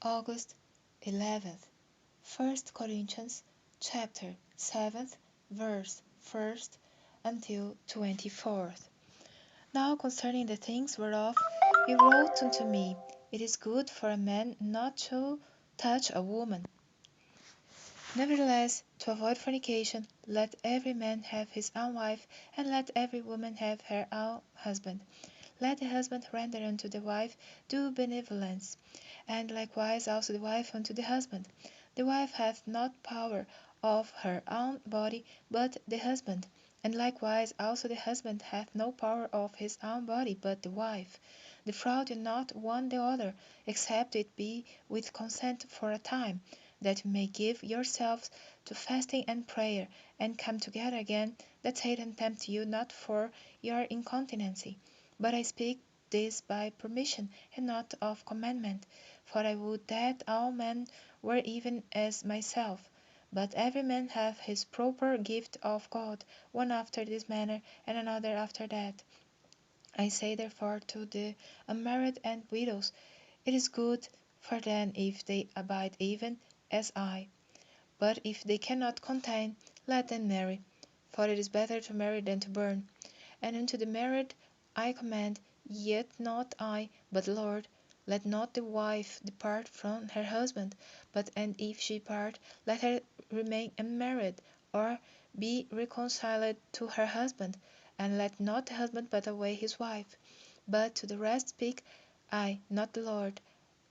August 11th, 1 Corinthians chapter 7th, verse 1st until 24th. Now concerning the things whereof you wrote unto me, it is good for a man not to touch a woman. Nevertheless, to avoid fornication, let every man have his own wife, and let every woman have her own husband. Let the husband render unto the wife due benevolence, and likewise also the wife unto the husband. The wife hath not power of her own body, but the husband. And likewise also the husband hath no power of his own body, but the wife. Defraud you not one the other, except it be with consent for a time, that you may give yourselves to fasting and prayer, and come together again, that Satan tempt you not for your incontinency. But I speak this by permission, and not of commandment. For I would that all men were even as myself. But every man hath his proper gift of God, one after this manner, and another after that. I say therefore to the unmarried and widows, it is good for them if they abide even as I. But if they cannot contain, let them marry. For it is better to marry than to burn. And unto the married I command, yet not I, but the Lord, let not the wife depart from her husband, but and if she part, let her remain unmarried, or be reconciled to her husband, and let not the husband put away his wife. But to the rest speak I, not the Lord.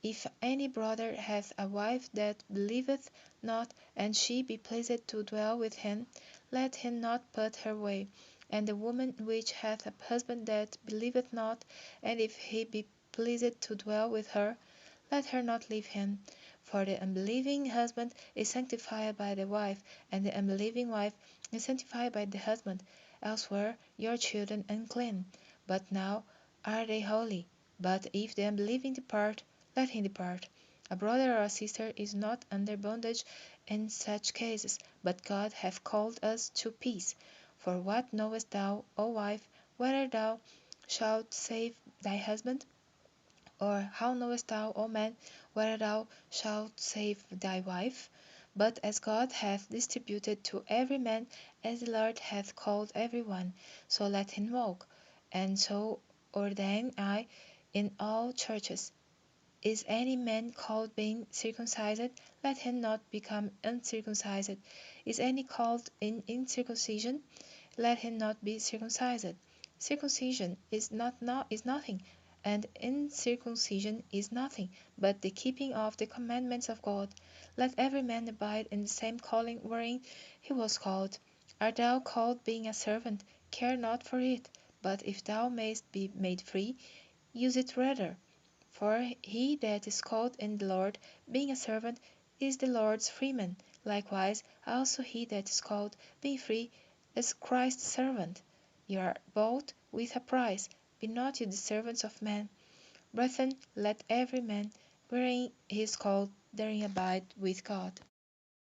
If any brother hath a wife that believeth not, and she be pleased to dwell with him, let him not put her away. And the woman which hath a husband that believeth not, and if he be pleased to dwell with her, let her not leave him. For the unbelieving husband is sanctified by the wife, and the unbelieving wife is sanctified by the husband. Else were your children unclean, but now are they holy. But if the unbelieving depart, let him depart. A brother or a sister is not under bondage in such cases, but God hath called us to peace. For what knowest thou, O wife, whether thou shalt save thy husband? Or how knowest thou, O man, whether thou shalt save thy wife? But as God hath distributed to every man, as the Lord hath called every one, so let him walk. And so ordain I in all churches. Is any man called being circumcised? Let him not become uncircumcised. Is any called in incircumcision? Let him not be circumcised. Circumcision is nothing, and incircumcision is nothing, but the keeping of the commandments of God. Let every man abide in the same calling wherein he was called. Art thou called being a servant? Care not for it. But if thou mayst be made free, use it rather. For he that is called in the Lord, being a servant, is the Lord's freeman. Likewise also he that is called, being free, is Christ's servant. Ye are bought with a price. Be not ye the servants of men. Brethren, let every man, wherein he is called, therein abide with God.